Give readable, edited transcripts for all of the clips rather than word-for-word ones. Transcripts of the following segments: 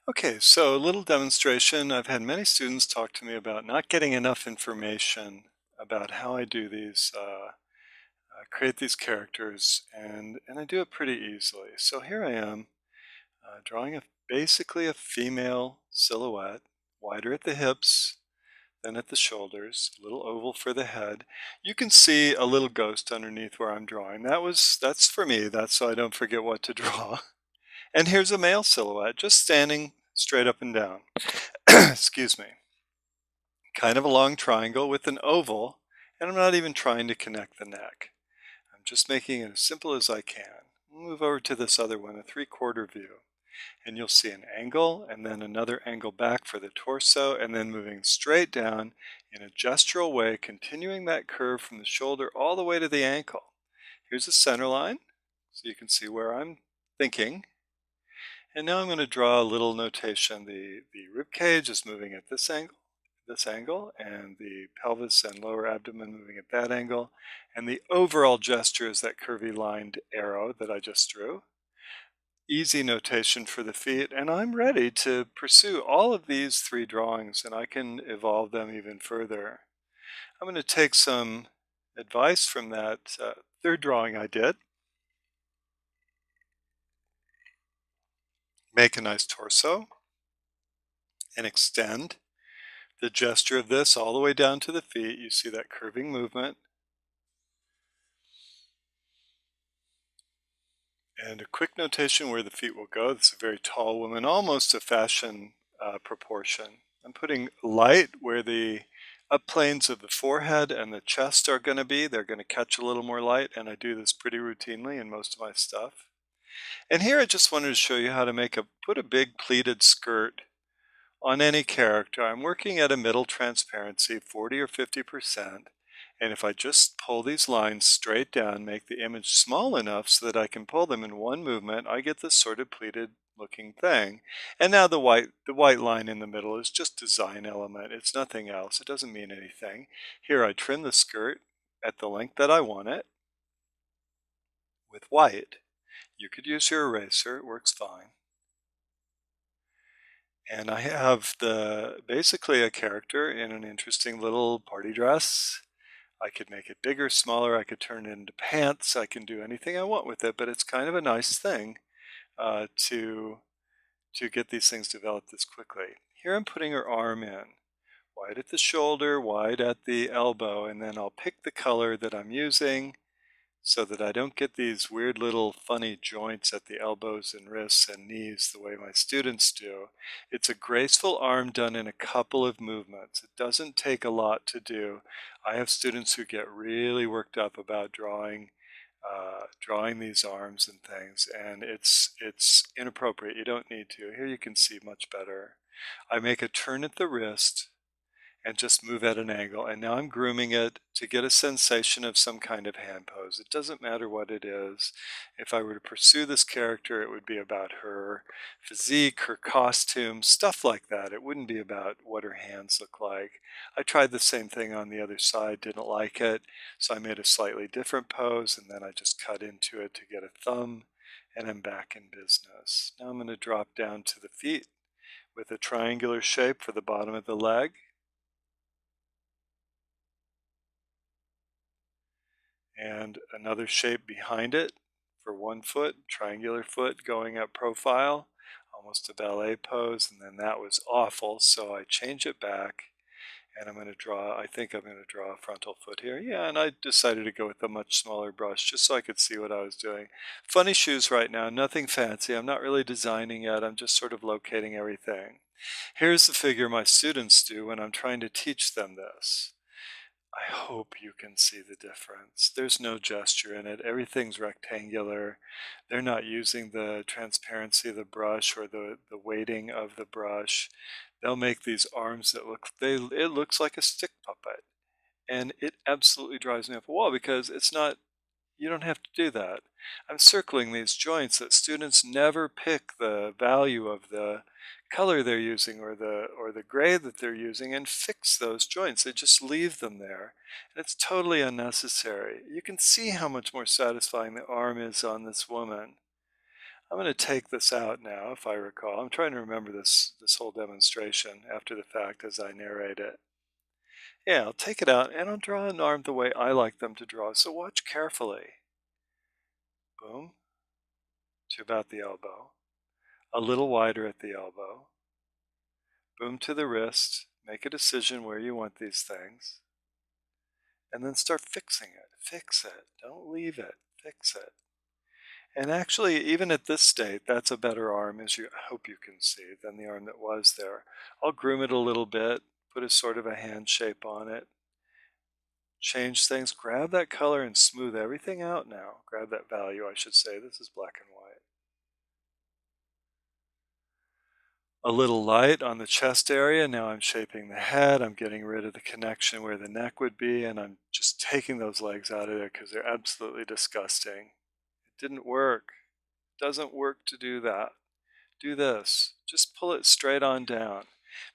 Okay, so a little demonstration. I've had many students talk to me about not getting enough information about how I do create these characters, and I do it pretty easily. So here I am, drawing basically a female silhouette, wider at the hips than at the shoulders, a little oval for the head. You can see a little ghost underneath where I'm drawing. That's for me. That's so I don't forget what to draw. And here's a male silhouette, just standing straight up and down. Excuse me. Kind of a long triangle with an oval, and I'm not even trying to connect the neck. I'm just making it as simple as I can. Move over to this other one, a 3/4 view, and you'll see an angle and then another angle back for the torso, and then moving straight down in a gestural way, continuing that curve from the shoulder all the way to the ankle. Here's a center line, so you can see where I'm thinking. And now I'm going to draw a little notation. The rib cage is moving at this angle, and the pelvis and lower abdomen moving at that angle. And the overall gesture is that curvy lined arrow that I just drew. Easy notation for the feet, and I'm ready to pursue all of these three drawings, and I can evolve them even further. I'm going to take some advice from that third drawing I did. Make a nice torso and extend the gesture of this all the way down to the feet. You see that curving movement. And a quick notation where the feet will go. This is a very tall woman, almost a fashion proportion. I'm putting light where the up planes of the forehead and the chest are going to be. They're going to catch a little more light, and I do this pretty routinely in most of my stuff. And here I just wanted to show you how to put a big pleated skirt on any character. I'm working at a middle transparency, 40 or 50%. And if I just pull these lines straight down, make the image small enough so that I can pull them in one movement, I get this sort of pleated looking thing. And now the white line in the middle is just design element. It's nothing else. It doesn't mean anything. Here I trim the skirt at the length that I want it with white. You could use your eraser, it works fine. And I have basically a character in an interesting little party dress. I could make it bigger, smaller, I could turn it into pants, I can do anything I want with it, but it's kind of a nice thing uh, to, to get these things developed this quickly. Here I'm putting her arm in, wide at the shoulder, wide at the elbow, and then I'll pick the color that I'm using so that I don't get these weird little funny joints at the elbows and wrists and knees the way my students do. It's a graceful arm done in a couple of movements. It doesn't take a lot to do. I have students who get really worked up about drawing these arms and things, and it's inappropriate. You don't need to. Here you can see much better. I make a turn at the wrist and just move at an angle. And now I'm grooming it to get a sensation of some kind of hand pose. It doesn't matter what it is. If I were to pursue this character, it would be about her physique, her costume, stuff like that. It wouldn't be about what her hands look like. I tried the same thing on the other side, didn't like it, so I made a slightly different pose, and then I just cut into it to get a thumb, and I'm back in business. Now I'm going to drop down to the feet with a triangular shape for the bottom of the leg. And another shape behind it for 1 foot, triangular foot going up profile, almost a ballet pose, and then that was awful, so I change it back, and I think I'm going to draw a frontal foot here. Yeah, and I decided to go with a much smaller brush just so I could see what I was doing. Funny shoes right now, nothing fancy. I'm not really designing yet. I'm just sort of locating everything. Here's the figure my students do when I'm trying to teach them this. I hope you can see the difference. There's no gesture in it. Everything's rectangular. They're not using the transparency of the brush or the weighting of the brush. They'll make these arms that it looks like a stick puppet. And it absolutely drives me up a wall because it's not, you don't have to do that. I'm circling these joints that students never pick the value of the color they're using or the gray that they're using and fix those joints. They just leave them there. And it's totally unnecessary. You can see how much more satisfying the arm is on this woman. I'm going to take this out now, if I recall. I'm trying to remember this whole demonstration after the fact as I narrate it. Yeah, I'll take it out and I'll draw an arm the way I like them to draw. So watch carefully. Boom, to about the elbow. A little wider at the elbow. Boom to the wrist. Make a decision where you want these things. And then start fixing it. Fix it. Don't leave it. Fix it. And actually, even at this state, that's a better arm, as you hope you can see, than the arm that was there. I'll groom it a little bit, put a sort of a hand shape on it, change things, grab that color and smooth everything out now. Grab that value, I should say. This is black and white. A little light on the chest area. Now I'm shaping the head. I'm getting rid of the connection where the neck would be, and I'm just taking those legs out of there because they're absolutely disgusting. It didn't work. It doesn't work to do that. Do this. Just pull it straight on down.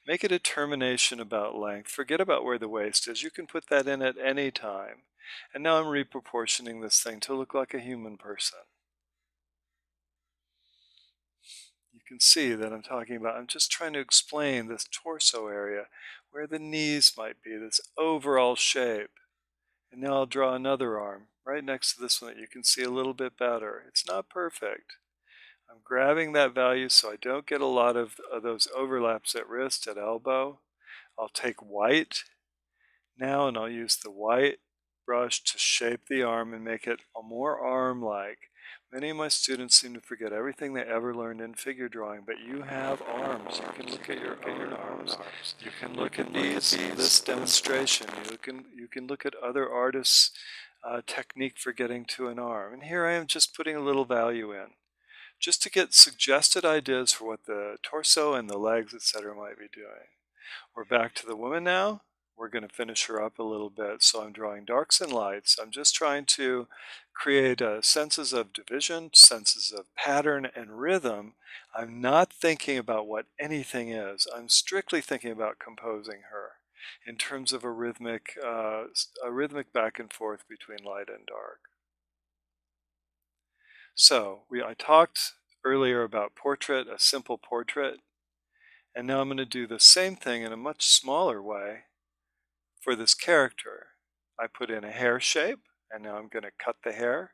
Make a determination about length. Forget about where the waist is. You can put that in at any time. And now I'm reproportioning this thing to look like a human person. You can see that I'm talking about, I'm just trying to explain this torso area, where the knees might be, this overall shape. And now I'll draw another arm right next to this one that you can see a little bit better. It's not perfect. I'm grabbing that value so I don't get a lot of those overlaps at wrist, at elbow. I'll take white now and I'll use the white brush to shape the arm and make it a more arm-like. Many of my students seem to forget everything they ever learned in figure drawing, but you have arms. You can look at your own arms. You can look at this demonstration. You can look at other artists' technique for getting to an arm. And here I am just putting a little value in, just to get suggested ideas for what the torso and the legs, etc. might be doing. We're back to the woman now. We're going to finish her up a little bit. So I'm drawing darks and lights. I'm just trying to create senses of division, senses of pattern and rhythm. I'm not thinking about what anything is. I'm strictly thinking about composing her in terms of a rhythmic back and forth between light and dark. So I talked earlier about portrait, a simple portrait, and now I'm going to do the same thing in a much smaller way for this character. I put in a hair shape, and now I'm going to cut the hair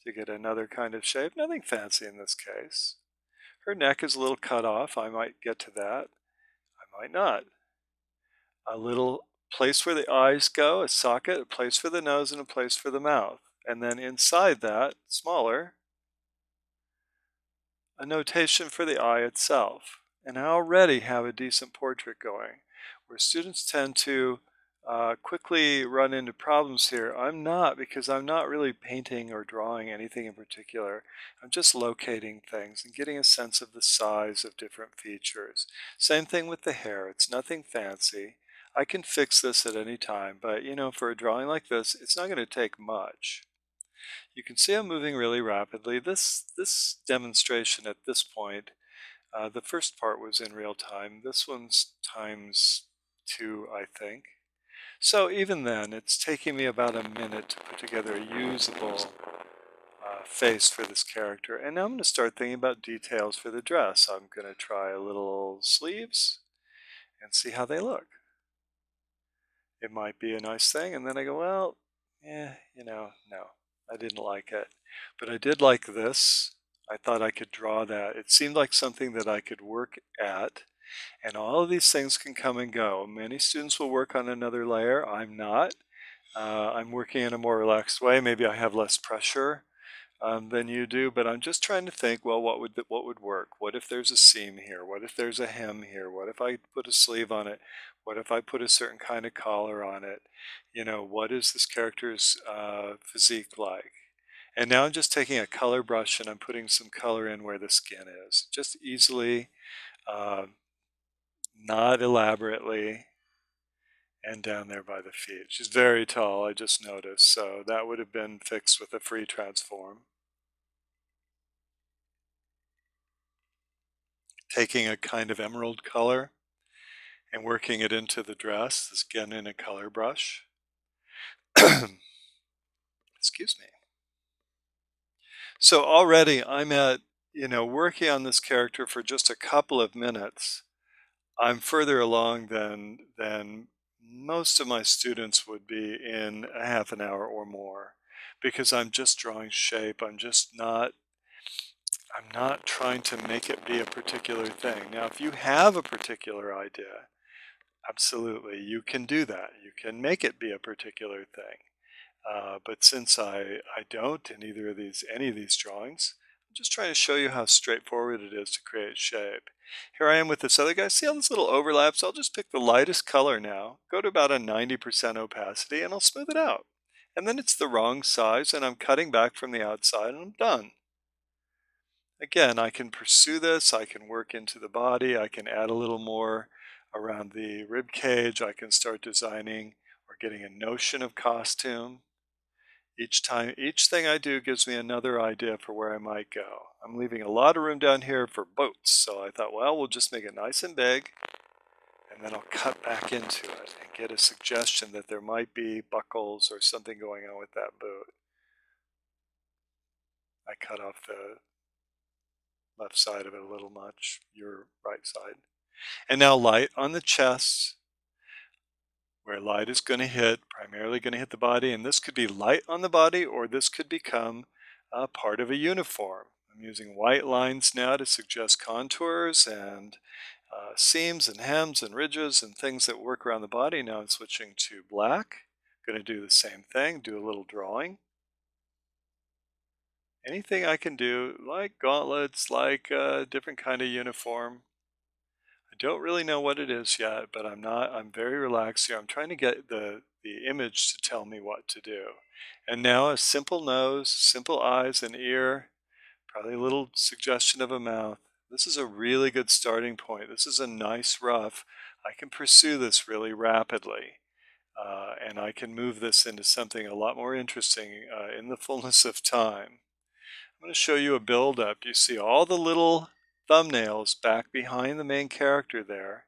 to get another kind of shape. Nothing fancy in this case. Her neck is a little cut off. I might get to that. I might not. A little place where the eyes go, a socket, a place for the nose, and a place for the mouth. And then inside that, smaller, a notation for the eye itself. And I already have a decent portrait going. Where students tend to quickly run into problems here, I'm not, because I'm not really painting or drawing anything in particular. I'm just locating things and getting a sense of the size of different features. Same thing with the hair. It's nothing fancy. I can fix this at any time, but for a drawing like this, it's not going to take much. You can see I'm moving really rapidly. This demonstration at this point, the first part was in real time. This one's times 2, I think. So even then, it's taking me about a minute to put together a usable face for this character. And now I'm going to start thinking about details for the dress. I'm going to try a little sleeves and see how they look. It might be a nice thing, and then I go, well, no, I didn't like it. But I did like this. I thought I could draw that. It seemed like something that I could work at. And all of these things can come and go. Many students will work on another layer. I'm not. I'm working in a more relaxed way. Maybe I have less pressure than you do, but I'm just trying to think, well, what would work? What if there's a seam here? What if there's a hem here? What if I put a sleeve on it? What if I put a certain kind of collar on it? What is this character's physique like? And now I'm just taking a color brush and I'm putting some color in where the skin is. Just easily, not elaborately, and down there by the feet. She's very tall, I just noticed, so that would have been fixed with a free transform. Taking a kind of emerald color and working it into the dress, this again in a color brush. Excuse me. So already I'm at working on this character for just a couple of minutes, I'm further along than most of my students would be in a half an hour or more, because I'm just drawing shape. I'm not trying to make it be a particular thing. Now, if you have a particular idea, absolutely, you can do that. You can make it be a particular thing. But since I don't in any of these drawings, I'm just trying to show you how straightforward it is to create shape. Here I am with this other guy. See how this little overlaps? I'll just pick the lightest color now, go to about a 90% opacity, and I'll smooth it out. And then it's the wrong size, and I'm cutting back from the outside, and I'm done. Again, I can pursue this, I can work into the body, I can add a little more around the rib cage, I can start designing or getting a notion of costume. Each thing I do gives me another idea for where I might go. I'm leaving a lot of room down here for boats, so I thought, well, we'll just make it nice and big, and then I'll cut back into it and get a suggestion that there might be buckles or something going on with that boot. I cut off the left side of it a little much, your right side. And now light on the chest, where light is going to hit, primarily going to hit the body, and this could be light on the body, or this could become part of a uniform. I'm using white lines now to suggest contours and seams and hems and ridges and things that work around the body. Now I'm switching to black. Going to do the same thing, do a little drawing. Anything I can do, like gauntlets, like a different kind of uniform. I don't really know what it is yet, but I'm very relaxed here. I'm trying to get the image to tell me what to do. And now a simple nose, simple eyes and ear, probably a little suggestion of a mouth. This is a really good starting point. This is a nice rough. I can pursue this really rapidly. And I can move this into something a lot more interesting in the fullness of time. I'm going to show you a build-up. You see all the little thumbnails back behind the main character there,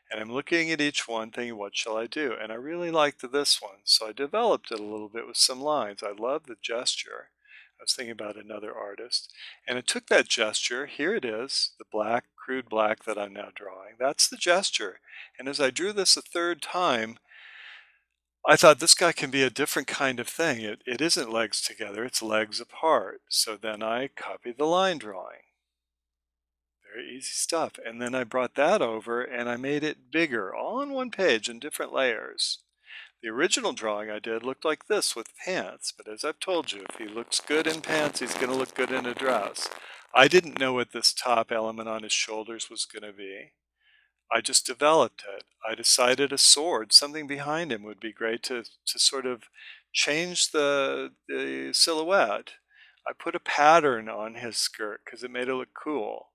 and I'm looking at each one thinking, what shall I do? And I really liked this one, so I developed it a little bit with some lines. I love the gesture. I was thinking about another artist, and it took that gesture. Here it is, the black, crude black that I'm now drawing. That's the gesture. And as I drew this a third time, I thought this guy can be a different kind of thing. It isn't legs together, it's legs apart. So then I copied the line drawing. Very easy stuff. And then I brought that over and I made it bigger, all on one page in different layers. The original drawing I did looked like this with pants, but as I've told you, if he looks good in pants, he's going to look good in a dress. I didn't know what this top element on his shoulders was going to be. I just developed it. I decided a sword, something behind him would be great to sort of change the silhouette. I put a pattern on his skirt because it made it look cool.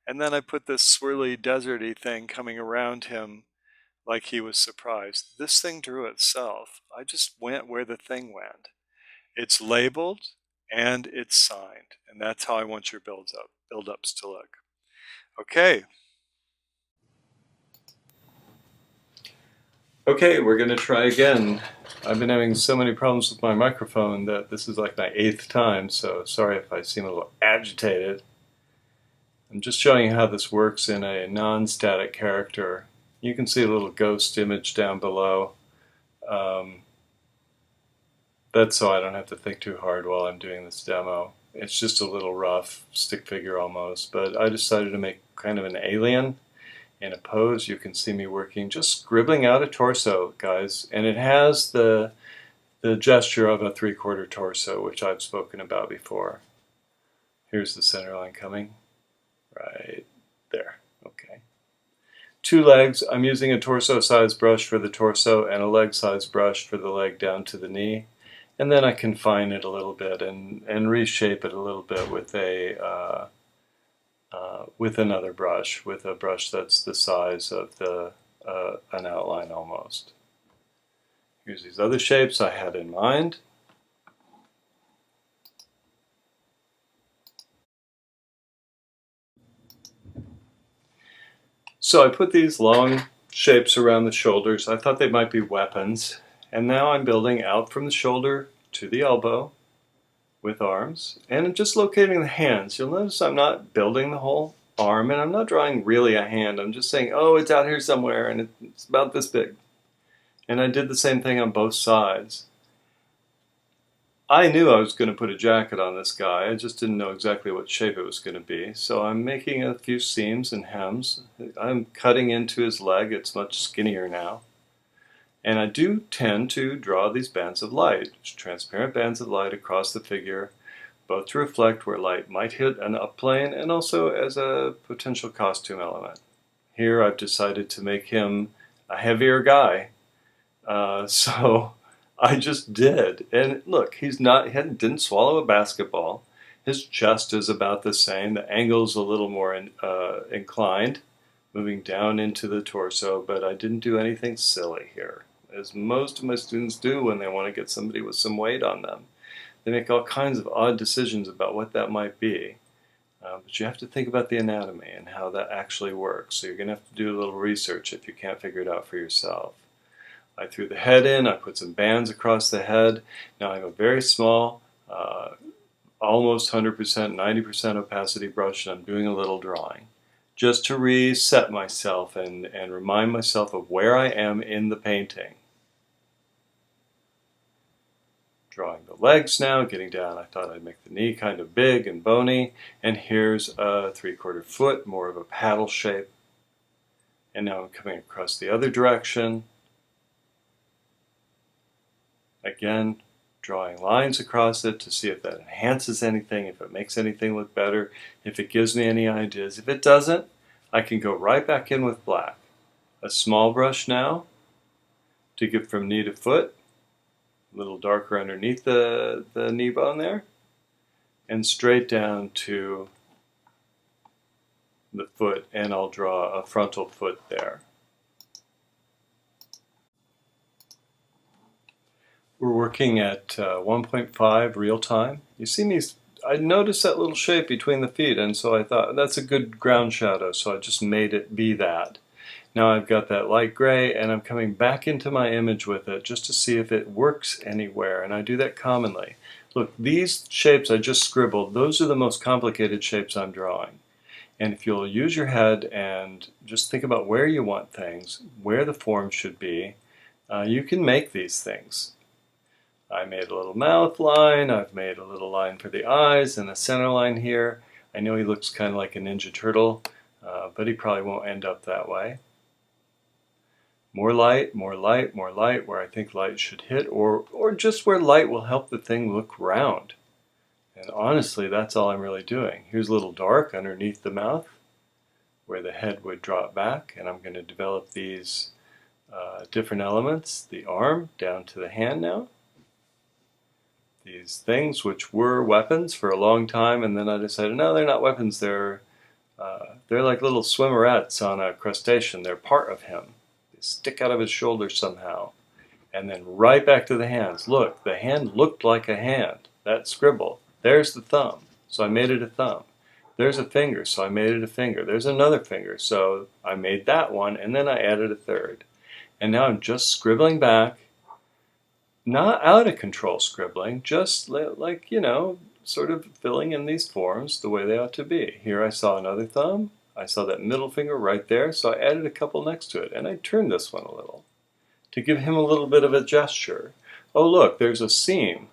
And then I put this swirly deserty thing coming around him like he was surprised. This thing drew itself. I just went where the thing went. It's labeled and it's signed. And that's how I want your build-ups to look. Okay. Okay, we're going to try again. I've been having so many problems with my microphone that this is like my 8th time, so sorry if I seem a little agitated. I'm just showing you how this works in a non-static character. You can see a little ghost image down below. That's so I don't have to think too hard while I'm doing this demo. It's just a little rough stick figure almost, but I decided to make kind of an alien. In a pose, you can see me working, just scribbling out a torso, guys, and it has the gesture of a 3/4 torso, which I've spoken about before. Here's the center line coming, right there, okay. 2 legs, I'm using a torso size brush for the torso and a leg size brush for the leg down to the knee, and then I confine it a little bit and reshape it a little bit with another brush, with a brush that's the size of an outline almost. Here's these other shapes I had in mind. So I put these long shapes around the shoulders. I thought they might be weapons. And now I'm building out from the shoulder to the elbow with arms, and I'm just locating the hands. You'll notice I'm not building the whole arm, and I'm not drawing really a hand. I'm just saying, oh, it's out here somewhere, and it's about this big. And I did the same thing on both sides. I knew I was going to put a jacket on this guy. I just didn't know exactly what shape it was going to be. So I'm making a few seams and hems. I'm cutting into his leg. It's much skinnier now. And I do tend to draw these bands of light, transparent bands of light across the figure, both to reflect where light might hit an upplane and also as a potential costume element. Here I've decided to make him a heavier guy. So I just did. And look, he didn't swallow a basketball. His chest is about the same. The angle's a little more inclined, moving down into the torso, but I didn't do anything silly here, as most of my students do when they want to get somebody with some weight on them. They make all kinds of odd decisions about what that might be. But you have to think about the anatomy and how that actually works. So you're going to have to do a little research if you can't figure it out for yourself. I threw the head in, I put some bands across the head. Now I have a very small, almost 100%, 90% opacity brush, and I'm doing a little drawing, just to reset myself and remind myself of where I am in the painting. Drawing the legs now, getting down. I thought I'd make the knee kind of big and bony, and here's a 3/4 foot, more of a paddle shape. And now I'm coming across the other direction. Again, drawing lines across it to see if that enhances anything, if it makes anything look better, if it gives me any ideas. If it doesn't, I can go right back in with black. A small brush now to get from knee to foot, a little darker underneath the knee bone there, and straight down to the foot, and I'll draw a frontal foot there. We're working at 1.5 real time. You see me, I noticed that little shape between the feet, and so I thought that's a good ground shadow, so I just made it be that. Now I've got that light gray, and I'm coming back into my image with it just to see if it works anywhere, and I do that commonly. Look, these shapes I just scribbled, those are the most complicated shapes I'm drawing. And if you'll use your head and just think about where you want things, where the form should be, you can make these things. I made a little mouth line, I've made a little line for the eyes and a center line here. I know he looks kind of like a Ninja Turtle, but he probably won't end up that way. More light, more light, more light, where I think light should hit, or just where light will help the thing look round. And honestly, that's all I'm really doing. Here's a little dark underneath the mouth, where the head would drop back, and I'm going to develop these different elements, the arm down to the hand now. These things which were weapons for a long time, and then I decided, no, they're not weapons, they're like little swimmerettes on a crustacean. They're part of him. They stick out of his shoulder somehow. And then right back to the hands. Look, the hand looked like a hand. That scribble. There's the thumb, so I made it a thumb. There's a finger, so I made it a finger. There's another finger, so I made that one, and then I added a third. And now I'm just scribbling back. Not out of control scribbling, just like, you know, sort of filling in these forms the way they ought to be. Here I saw another thumb, I saw that middle finger right there, so I added a couple next to it, and I turned this one a little to give him a little bit of a gesture. Oh look, there's a seam.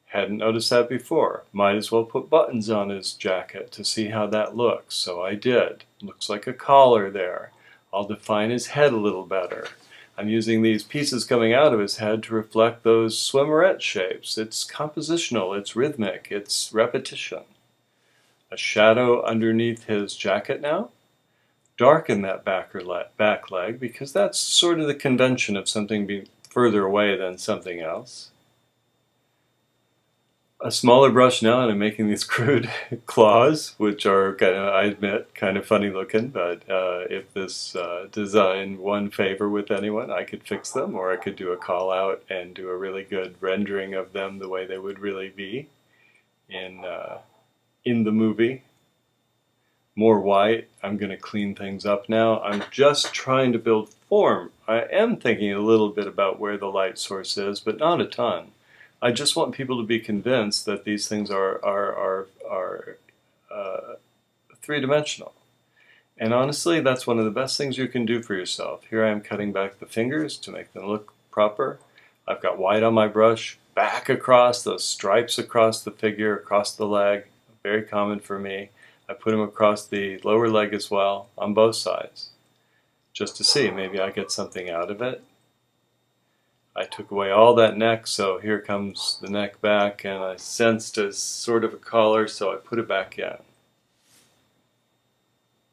Hadn't noticed that before. Might as well put buttons on his jacket to see how that looks, so I did. Looks like a collar there. I'll define his head a little better. I'm using these pieces coming out of his head to reflect those swimmerette shapes. It's compositional, it's rhythmic, it's repetition. A shadow underneath his jacket now. Darken that back leg, because that's sort of the convention of something being further away than something else. A smaller brush now, and I'm making these crude claws, which are kind of, I admit, kind of funny looking, but if this design won favor with anyone, I could fix them, or I could do a call out and do a really good rendering of them the way they would really be in the movie. More white. I'm going to clean things up now. I'm just trying to build form. I am thinking a little bit about where the light source is, but not a ton. I just want people to be convinced that these things are three-dimensional. And honestly, that's one of the best things you can do for yourself. Here I am cutting back the fingers to make them look proper. I've got white on my brush, back across, those stripes across the figure, across the leg, very common for me. I put them across the lower leg as well, on both sides, just to see, maybe I get something out of it. I took away all that neck, so here comes the neck back, and I sensed a sort of a collar, so I put it back in.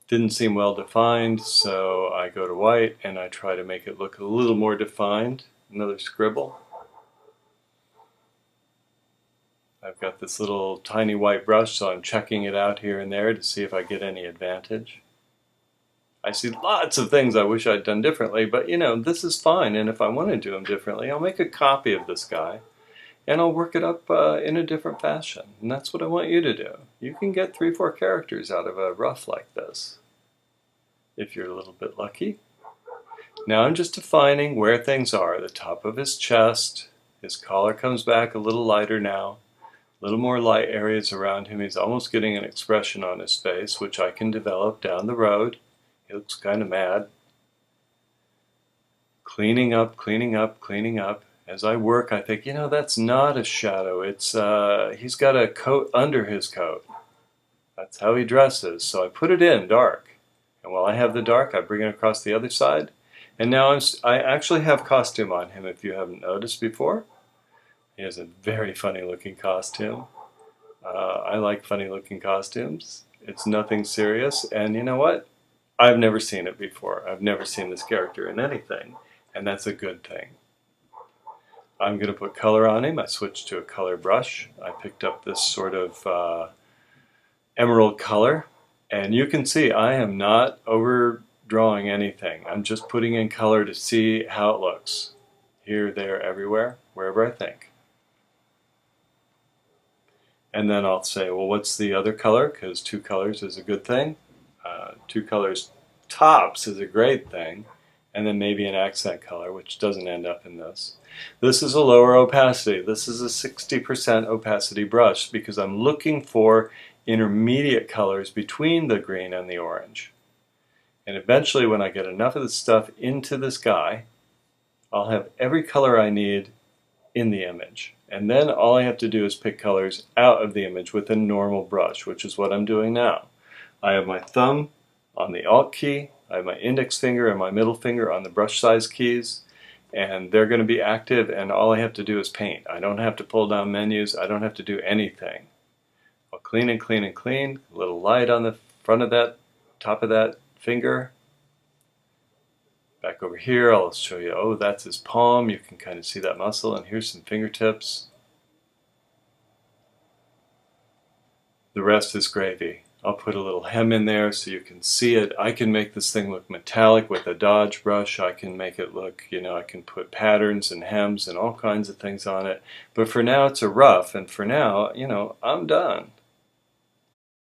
Didn't seem well defined, so I go to white and I try to make it look a little more defined. Another scribble. I've got this little tiny white brush, so I'm checking it out here and there to see if I get any advantage. I see lots of things I wish I'd done differently, but you know, this is fine, and if I want to do them differently, I'll make a copy of this guy and I'll work it up in a different fashion. And that's what I want you to do. You can get 3-4 characters out of a rough like this, if you're a little bit lucky. Now I'm just defining where things are. The top of his chest, his collar comes back a little lighter now, a little more light areas around him. He's almost getting an expression on his face, which I can develop down the road. He looks kind of mad. Cleaning up, cleaning up, cleaning up. As I work, I think, you know, that's not a shadow. It's he's got a coat under his coat. That's how he dresses. So I put it in dark. And while I have the dark, I bring it across the other side. And now I actually have costume on him, if you haven't noticed before. He has a very funny looking costume. I like funny looking costumes. It's nothing serious. And you know what? I've never seen it before. I've never seen this character in anything. And that's a good thing. I'm going to put color on him. I switched to a color brush. I picked up this sort of emerald color. And you can see I am not overdrawing anything. I'm just putting in color to see how it looks. Here, there, everywhere, wherever I think. And then I'll say, well, what's the other color? Because 2 colors is a good thing. 2 colors tops is a great thing. And then maybe an accent color, which doesn't end up in this. This is a lower opacity. This is a 60% opacity brush because I'm looking for intermediate colors between the green and the orange. And eventually, when I get enough of the stuff into this guy, I'll have every color I need in the image. And then all I have to do is pick colors out of the image with a normal brush, which is what I'm doing now. I have my thumb on the Alt key, I have my index finger and my middle finger on the brush size keys, and they're going to be active, and all I have to do is paint. I don't have to pull down menus, I don't have to do anything. I'll clean and clean and clean, a little light on the front of that, top of that finger. Back over here, I'll show you, oh, that's his palm. You can kind of see that muscle, and here's some fingertips. The rest is gravy. I'll put a little hem in there so you can see it. I can make this thing look metallic with a Dodge brush. I can make it look, you know, I can put patterns and hems and all kinds of things on it. But for now, it's a rough, and for now, you know, I'm done.